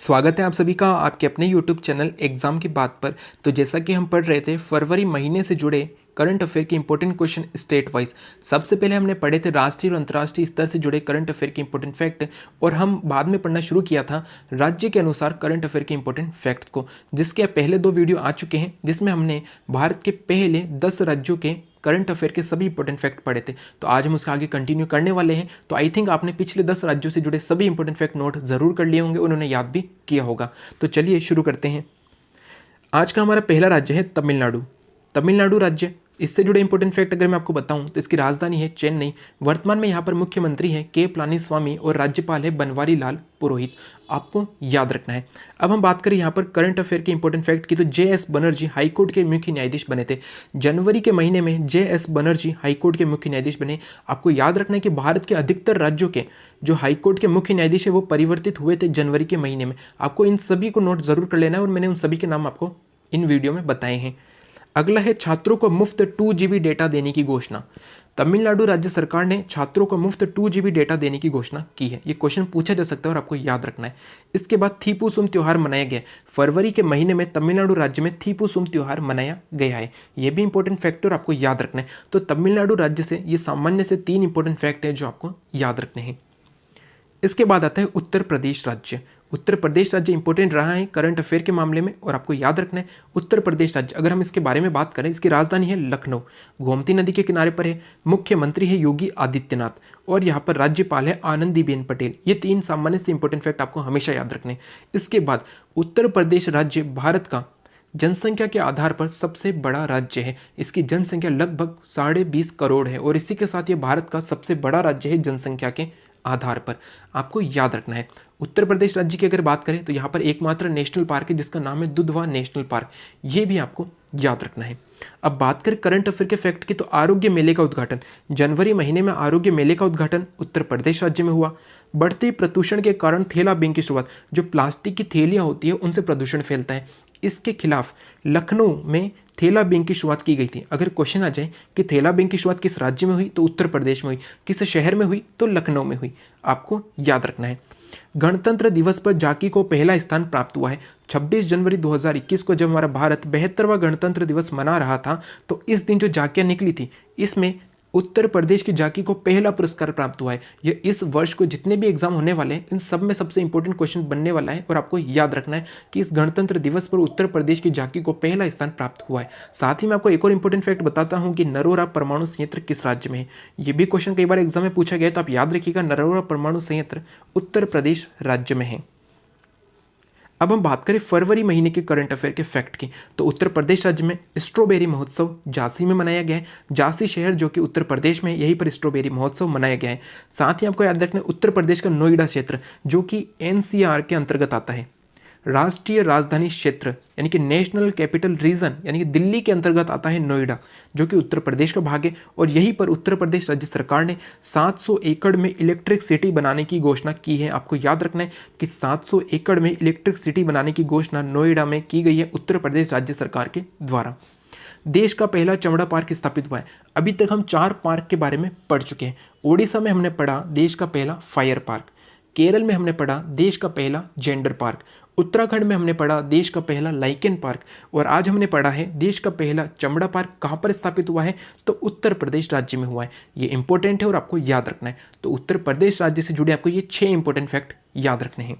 स्वागत है आप सभी का आपके अपने YouTube चैनल एग्ज़ाम की बात पर। तो जैसा कि हम पढ़ रहे थे फरवरी महीने से जुड़े करंट अफेयर के इंपॉर्टेंट क्वेश्चन स्टेट वाइज। सबसे पहले हमने पढ़े थे राष्ट्रीय और अंतर्राष्ट्रीय स्तर से जुड़े करंट अफेयर के इंपॉर्टेंट फैक्ट, और हम बाद में पढ़ना शुरू किया था राज्य के अनुसार करंट अफेयर के इंपॉर्टेंट फैक्ट्स को, जिसके पहले 2 वीडियो आ चुके हैं जिसमें हमने भारत के पहले 10 राज्यों के करंट अफेयर के सभी इंपॉर्टेंट फैक्ट पढ़े थे। तो आज हम उसके आगे कंटिन्यू करने वाले हैं। तो आई थिंक आपने पिछले 10 राज्यों से जुड़े सभी इंपॉर्टेंट फैक्ट नोट जरूर कर लिए होंगे, उन्होंने याद भी किया होगा। तो चलिए शुरू करते हैं। आज का हमारा पहला राज्य है तमिलनाडु। तमिलनाडु राज्य, इससे जुड़े इंपॉर्टेंट फैक्ट अगर मैं आपको बताऊं तो इसकी राजधानी है चेन्नई। वर्तमान में यहाँ पर मुख्यमंत्री है के पलानीस्वामी और राज्यपाल है बनवारी लाल पुरोहित। आपको याद रखना है। अब हम बात करें यहाँ पर करंट अफेयर के इंपॉर्टेंट फैक्ट की, तो जे.एस. बनर्जी हाईकोर्ट के मुख्य न्यायाधीश बने थे। जनवरी के महीने में जे.एस. बनर्जी हाईकोर्ट के मुख्य न्यायाधीश बने। आपको याद रखना है कि भारत के अधिकतर राज्यों के जो हाईकोर्ट के मुख्य न्यायाधीश है वो परिवर्तित हुए थे जनवरी के महीने में। आपको इन सभी को नोट जरूर कर लेना है और मैंने उन सभी के नाम आपको इन वीडियो में बताए हैं। अगला है छात्रों को मुफ्त 2 GB डेटा देने की घोषणा। तमिलनाडु राज्य सरकार ने छात्रों को मुफ्त 2 GB डेटा देने की घोषणा की है। ये क्वेश्चन पूछा जा सकता है और आपको याद रखना है। इसके बाद थीपुसुम त्योहार मनाया गया। फरवरी के महीने में तमिलनाडु राज्य में थीपुसुम त्योहार मनाया गया है। ये भी इंपॉर्टेंट फैक्टर आपको याद रखना है। तो तमिलनाडु राज्य से ये सामान्य से 3 इंपॉर्टेंट फैक्ट है जो आपको याद रखने हैं। इसके बाद आता है उत्तर प्रदेश राज्य। उत्तर प्रदेश राज्य इंपॉर्टेंट रहा है करंट अफेयर के मामले में और आपको याद रखना है। उत्तर प्रदेश राज्य, अगर हम इसके बारे में बात करें, इसकी राजधानी है लखनऊ, गोमती नदी के किनारे पर है, मुख्यमंत्री है योगी आदित्यनाथ और यहाँ पर राज्यपाल है आनंदीबेन पटेल। ये 3 सामान्य से इंपॉर्टेंट फैक्ट आपको हमेशा याद रखने। इसके बाद उत्तर प्रदेश राज्य भारत का जनसंख्या के आधार पर सबसे बड़ा राज्य है। इसकी जनसंख्या लगभग 20.5 करोड़ है और इसी के साथ ये भारत का सबसे बड़ा राज्य है जनसंख्या के आधार पर। आपको याद रखना है। उत्तर प्रदेश राज्य की अगर बात करें तो यहाँ पर एकमात्र नेशनल पार्क है जिसका नाम है दुधवा नेशनल पार्क। ये भी आपको याद रखना है। अब बात करें करंट अफेयर के फैक्ट की, तो आरोग्य मेले का उद्घाटन जनवरी महीने में आरोग्य मेले का उद्घाटन उत्तर प्रदेश राज्य में हुआ। बढ़ते प्रदूषण के कारण थैला बैंक की शुरुआत। जो प्लास्टिक की थैलियां होती है उनसे प्रदूषण फैलता है, इसके खिलाफ लखनऊ में थैला बैंक की शुरुआत की गई थी। अगर क्वेश्चन आ जाए कि थैला बैंक की शुरुआत किस राज्य में हुई, तो उत्तर प्रदेश में हुई। किस शहर में हुई, तो लखनऊ में हुई। आपको याद रखना है। गणतंत्र दिवस पर झांकी को पहला स्थान प्राप्त हुआ है। 26 जनवरी 2021 को जब हमारा भारत 72वां गणतंत्र दिवस मना रहा था, तो इस दिन जो झांकियां निकली थी इसमें उत्तर प्रदेश की झांकी को पहला पुरस्कार प्राप्त हुआ है। ये इस वर्ष को जितने भी एग्जाम होने वाले हैं इन सब में सबसे इंपॉर्टेंट क्वेश्चन बनने वाला है और आपको याद रखना है कि इस गणतंत्र दिवस पर उत्तर प्रदेश की झांकी को पहला स्थान प्राप्त हुआ है। साथ ही मैं आपको एक और इंपॉर्टेंट फैक्ट बताता हूं कि नरोरा परमाणु संयंत्र किस राज्य में है। ये भी क्वेश्चन कई बार एग्जाम में पूछा गया है, तो आप याद रखिएगा नरोरा परमाणु संयंत्र उत्तर प्रदेश राज्य में है। अब हम बात करें फरवरी महीने के करंट अफेयर के फैक्ट की, तो उत्तर प्रदेश राज्य में स्ट्रॉबेरी महोत्सव झांसी में मनाया गया है। झांसी शहर जो कि उत्तर प्रदेश में, यहीं पर स्ट्रॉबेरी महोत्सव मनाया गया है। साथ ही आपको याद रखना है उत्तर प्रदेश का नोएडा क्षेत्र जो कि एनसीआर के अंतर्गत आता है। राष्ट्रीय राजधानी क्षेत्र यानी कि नेशनल कैपिटल रीजन यानी कि दिल्ली के अंतर्गत आता है नोएडा, जो कि उत्तर प्रदेश का भाग है। और यहीं पर उत्तर प्रदेश राज्य सरकार ने 700 एकड़ में इलेक्ट्रिक सिटी बनाने की घोषणा की है। आपको याद रखना है कि 700 एकड़ में इलेक्ट्रिक सिटी बनाने की घोषणा नोएडा में की गई है उत्तर प्रदेश राज्य सरकार के द्वारा। देश का पहला चमड़ा पार्क स्थापित हुआ है। अभी तक हम 4 पार्क के बारे में पढ़ चुके हैं। ओडिशा में हमने पढ़ा देश का पहला फायर पार्क, केरल में हमने पढ़ा देश का पहला जेंडर पार्क, उत्तराखंड में हमने पढ़ा देश का पहला लाइकेन पार्क, और आज हमने पढ़ा है देश का पहला चमड़ा पार्क कहाँ पर स्थापित हुआ है, तो उत्तर प्रदेश राज्य में हुआ है। ये इंपॉर्टेंट है और आपको याद रखना है। तो उत्तर प्रदेश राज्य से जुड़े आपको ये 6 इंपॉर्टेंट फैक्ट याद रखने हैं।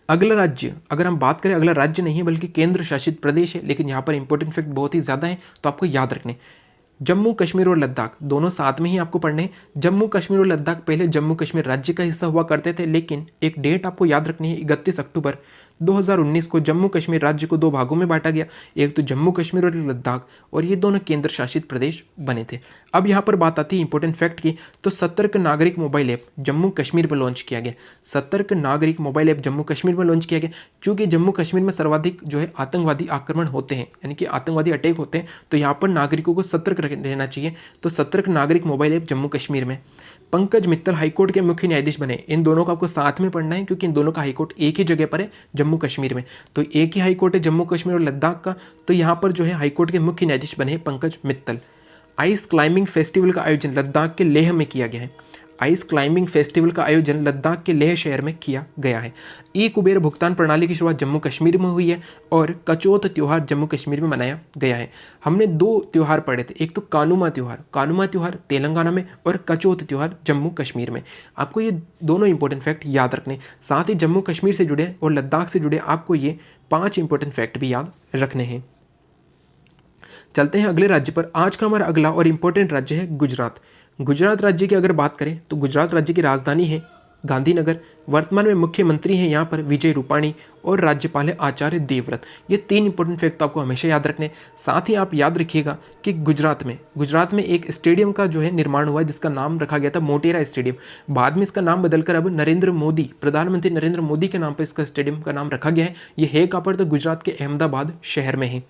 अगला राज्य, अगर हम बात करें, अगला राज्य नहीं है बल्कि केंद्र शासित प्रदेश है, लेकिन यहाँ पर इंपॉर्टेंट फैक्ट बहुत ही ज़्यादा है तो आपको याद रखने। जम्मू कश्मीर और लद्दाख दोनों साथ में ही आपको पढ़ने हैं। जम्मू कश्मीर और लद्दाख पहले जम्मू कश्मीर राज्य का हिस्सा हुआ करते थे, लेकिन एक डेट आपको याद रखनी है, 31 अक्टूबर 2019 को जम्मू कश्मीर राज्य को 2 भागों में बांटा गया, एक तो जम्मू कश्मीर और लद्दाख, और ये दोनों केंद्र शासित प्रदेश बने थे। अब यहाँ पर बात आती है इंपॉर्टेंट फैक्ट की, तो सतर्क नागरिक मोबाइल ऐप जम्मू कश्मीर में लॉन्च किया गया। सतर्क नागरिक मोबाइल ऐप जम्मू कश्मीर में लॉन्च किया गया क्योंकि जम्मू कश्मीर में सर्वाधिक जो है आतंकवादी आक्रमण होते हैं, यानी कि आतंकवादी अटैक होते हैं, तो यहाँ पर नागरिकों को सतर्क रहना चाहिए। तो सतर्क नागरिक मोबाइल ऐप जम्मू कश्मीर में। पंकज मित्तल हाईकोर्ट के मुख्य न्यायाधीश बने। इन दोनों को आपको साथ में पढ़ना है क्योंकि इन दोनों का हाईकोर्ट एक ही जगह पर है, जम्मू कश्मीर में। तो एक ही हाईकोर्ट है जम्मू कश्मीर और लद्दाख का, तो यहाँ पर जो है हाईकोर्ट के मुख्य न्यायाधीश बने हैं Pankaj Mittal. Ice climbing festival का आयोजन लद्दाख के लेह में किया गया है। आइस क्लाइंबिंग फेस्टिवल का आयोजन लद्दाख के लेह शहर में किया गया है। ई कुबेर भुगतान प्रणाली की शुरुआत जम्मू कश्मीर में हुई है और कचौथ त्यौहार जम्मू कश्मीर में मनाया गया है। हमने 2 त्यौहार पढ़े थे, एक तो कानुमा त्यौहार तेलंगाना में और कचौथ त्यौहार जम्मू कश्मीर में। आपको ये दोनों इंपॉर्टेंट फैक्ट याद रखने, साथ ही जम्मू कश्मीर से जुड़े और लद्दाख से जुड़े आपको ये 5 इंपॉर्टेंट फैक्ट भी याद रखने हैं। चलते हैं अगले राज्य पर। आज का हमारा अगला और इम्पोर्टेंट राज्य है गुजरात। गुजरात राज्य की अगर बात करें तो गुजरात राज्य की राजधानी है गांधीनगर। वर्तमान में मुख्यमंत्री हैं यहाँ पर विजय रूपाणी और राज्यपाल है आचार्य देवव्रत। ये 3 इंपॉर्टेंट फैक्ट तो आपको हमेशा याद रखने। साथ ही आप याद रखिएगा कि गुजरात में एक स्टेडियम का जो है निर्माण हुआ है जिसका नाम रखा गया था मोटेरा स्टेडियम। बाद में इसका नाम बदलकर अब प्रधानमंत्री नरेंद्र मोदी के नाम पर इसका स्टेडियम का नाम रखा गया है। ये है कहाँ पर, तो गुजरात के अहमदाबाद शहर में है।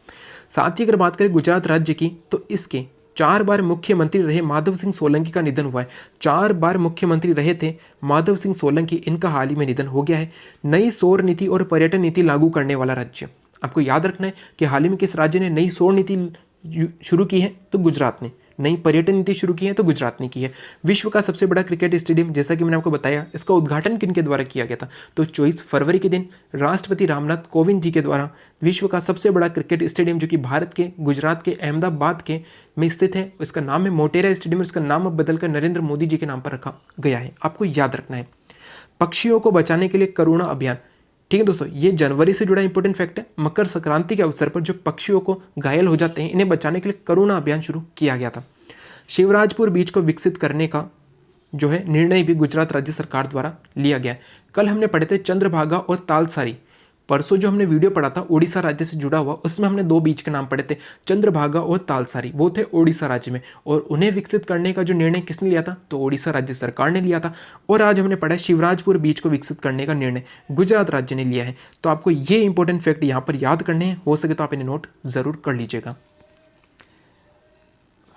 साथ ही अगर बात करें गुजरात राज्य की तो इसके 4 बार मुख्यमंत्री रहे माधव सिंह सोलंकी का निधन हुआ है। 4 बार मुख्यमंत्री रहे थे माधव सिंह सोलंकी, इनका हाल ही में निधन हो गया है। नई सौर नीति और पर्यटन नीति लागू करने वाला राज्य, आपको याद रखना है कि हाल ही में किस राज्य ने नई सौर नीति शुरू की है, तो गुजरात ने। नई पर्यटन नीति शुरू की है तो गुजरात ने की है। विश्व का सबसे बड़ा क्रिकेट स्टेडियम, जैसा कि मैंने आपको बताया, इसका उद्घाटन किनके द्वारा किया गया था, तो 24 फरवरी के दिन राष्ट्रपति रामनाथ कोविंद जी के द्वारा विश्व का सबसे बड़ा क्रिकेट स्टेडियम जो कि भारत के गुजरात के अहमदाबाद के में स्थित है, इसका नाम है मोटेरा स्टेडियम। इसका नाम अब बदलकर नरेंद्र मोदी जी के नाम पर रखा गया है, आपको याद रखना है। पक्षियों को बचाने के लिए करुणा अभियान, ठीक है दोस्तों, ये जनवरी से जुड़ा इंपॉर्टेंट फैक्ट है। मकर संक्रांति के अवसर पर जो पक्षियों को घायल हो जाते हैं, इन्हें बचाने के लिए करुणा अभियान शुरू किया गया था। शिवराजपुर बीच को विकसित करने का जो है निर्णय भी गुजरात राज्य सरकार द्वारा लिया गया। कल हमने पढ़े थे चंद्रभागा और तालसारी। परसों जो हमने वीडियो पढ़ा था उड़ीसा राज्य से जुड़ा हुआ, उसमें हमने 2 बीच के नाम पढ़े थे, चंद्रभागा और तालसारी। वो थे उड़ीसा राज्य में, और उन्हें विकसित करने का जो निर्णय किसने लिया था, तो उड़ीसा राज्य सरकार ने लिया था। और आज हमने पढ़ा शिवराजपुर बीच को विकसित करने का निर्णय गुजरात राज्य ने लिया है। तो आपको ये इंपॉर्टेंट फैक्ट यहाँ पर याद करने हैं, हो सके तो आप इन्हें नोट जरूर कर लीजिएगा।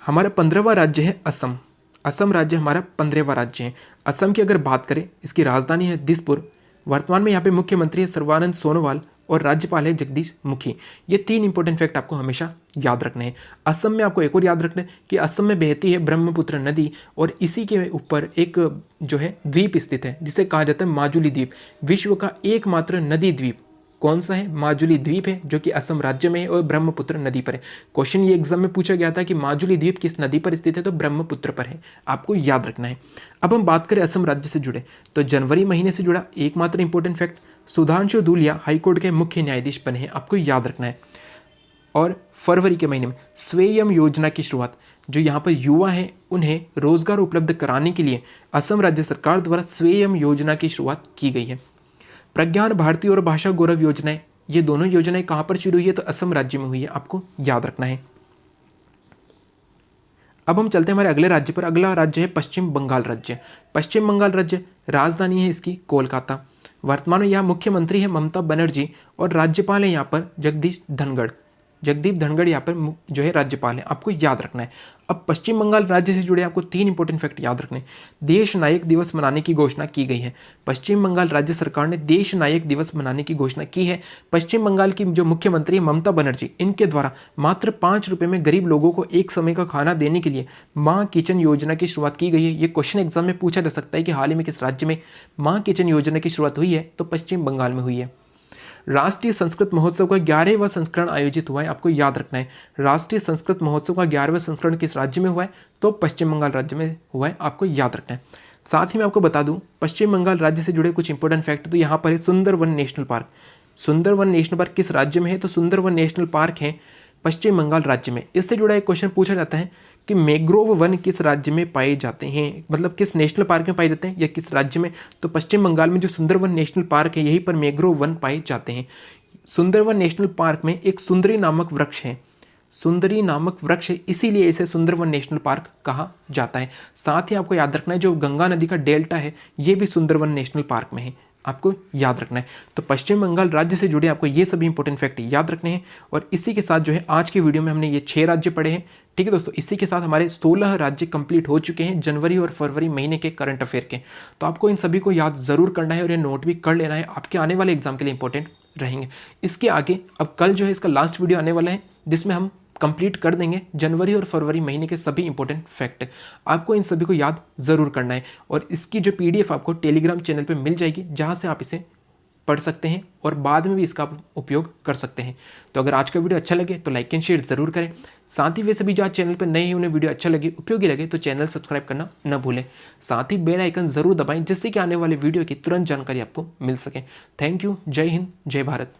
हमारा 15वां राज्य है असम। असम राज्य हमारा 15वां राज्य है। असम की अगर बात करें, इसकी राजधानी है दिसपुर। वर्तमान में यहाँ पे मुख्यमंत्री है सर्बानंद सोनोवाल और राज्यपाल है जगदीश मुखी। ये 3 इंपॉर्टेंट फैक्ट आपको हमेशा याद रखने हैं। असम में आपको एक और याद रखना है कि असम में बहती है ब्रह्मपुत्र नदी, और इसी के ऊपर एक जो है द्वीप स्थित है जिसे कहा जाता है माजुली द्वीप। विश्व का एकमात्र नदी द्वीप कौन सा है, माजुली द्वीप है, जो कि असम राज्य में है और ब्रह्मपुत्र नदी पर है। क्वेश्चन ये एग्जाम में पूछा गया था कि माजुली द्वीप किस नदी पर स्थित है, तो ब्रह्मपुत्र पर है, आपको याद रखना है। अब हम बात करें असम राज्य से जुड़े, तो जनवरी महीने से जुड़ा एकमात्र important fact, Sudhanshu Dhulia high court के मुख्य न्यायाधीश बने हैं, आपको याद रखना है। और फरवरी के महीने में स्वयं योजना की शुरुआत, जो यहाँ पर युवा हैं उन्हें रोजगार उपलब्ध कराने के लिए असम राज्य सरकार द्वारा स्वयं योजना की शुरुआत की गई है। प्रज्ञान भारती और भाषा गौरव योजनाएं, ये दोनों योजनाएं कहां पर शुरू हुई है, तो असम राज्य में हुई है, आपको याद रखना है। अब हम चलते हैं हमारे अगले राज्य पर। अगला राज्य है पश्चिम बंगाल राज्य। पश्चिम बंगाल राज्य, राजधानी है इसकी कोलकाता। वर्तमान में यहाँ मुख्यमंत्री है ममता बनर्जी और राज्यपाल है यहाँ पर जगदीप धनखड़ यहाँ पर जो है राज्यपाल है, आपको याद रखना है। अब पश्चिम बंगाल राज्य से जुड़े आपको 3 इंपॉर्टेंट फैक्ट याद रखने। देश नायक दिवस मनाने की घोषणा की गई है। पश्चिम बंगाल राज्य सरकार ने देश नायक दिवस मनाने की घोषणा की है। पश्चिम बंगाल की जो मुख्यमंत्री ममता बनर्जी, इनके द्वारा मात्र 5 रुपये में गरीब लोगों को एक समय का खाना देने के लिए माँ किचन योजना की शुरुआत की गई है। ये क्वेश्चन एग्जाम में पूछा जा सकता है कि हाल ही में किस राज्य में माँ किचन योजना की शुरुआत हुई है, तो पश्चिम बंगाल में हुई है। राष्ट्रीय संस्कृत महोत्सव का 11वां संस्करण आयोजित हुआ है, आपको याद रखना है। राष्ट्रीय संस्कृत महोत्सव का 11वां संस्करण किस राज्य में हुआ है, तो पश्चिम बंगाल राज्य में हुआ है, आपको याद रखना है। साथ ही मैं आपको बता दूं पश्चिम बंगाल राज्य से जुड़े कुछ इंपॉर्टेंट फैक्ट, तो यहाँ पर है Sundarban national park. Sundarban national park किस राज्य में है, तो सुंदरवन नेशनल पार्क है पश्चिम बंगाल राज्य में। इससे जुड़ा एक क्वेश्चन पूछा जाता है कि मैंग्रोव वन किस राज्य में पाए जाते हैं, मतलब किस नेशनल पार्क में पाए जाते हैं या किस राज्य में, तो पश्चिम बंगाल में जो सुंदरवन नेशनल पार्क है यहीं पर मैंग्रोव वन पाए जाते हैं। सुंदरवन नेशनल पार्क में एक सुंदरी नामक वृक्ष है, सुंदरी नामक वृक्ष है, इसीलिए इसे सुंदरवन नेशनल पार्क कहा जाता है। साथ ही आपको याद रखना है जो गंगा नदी का डेल्टा है ये भी सुंदरवन नेशनल पार्क में है, आपको याद रखना है। तो पश्चिम बंगाल राज्य से जुड़े आपको ये सभी इंपॉर्टेंट फैक्ट याद रखने हैं। और इसी के साथ जो है आज के वीडियो में हमने ये 6 राज्य पढ़े हैं, ठीक है दोस्तों। इसी के साथ हमारे 16 राज्य कंप्लीट हो चुके हैं जनवरी और फरवरी महीने के करंट अफेयर के। तो आपको इन सभी को याद जरूर करना है और ये नोट भी कर लेना है, आपके आने वाले एग्जाम के लिए इंपॉर्टेंट रहेंगे। इसके आगे अब कल जो है इसका लास्ट वीडियो आने वाला है जिसमें हम कंप्लीट कर देंगे जनवरी और फरवरी महीने के सभी इंपॉर्टेंट फैक्ट। आपको इन सभी को याद ज़रूर करना है और इसकी जो PDF आपको टेलीग्राम चैनल पे मिल जाएगी, जहाँ से आप इसे पढ़ सकते हैं और बाद में भी इसका उपयोग कर सकते हैं। तो अगर आज का वीडियो अच्छा लगे तो लाइक एंड शेयर ज़रूर करें। साथ ही वैसे भी जो आज चैनल पर नए हैं उन्हें वीडियो अच्छा लगे, उपयोगी लगे तो चैनल सब्सक्राइब करना न भूलें। साथ ही बेल आइकन ज़रूर दबाएं जिससे कि आने वाले वीडियो की तुरंत जानकारी आपको मिल सके। Thank you. जय हिंद, जय भारत।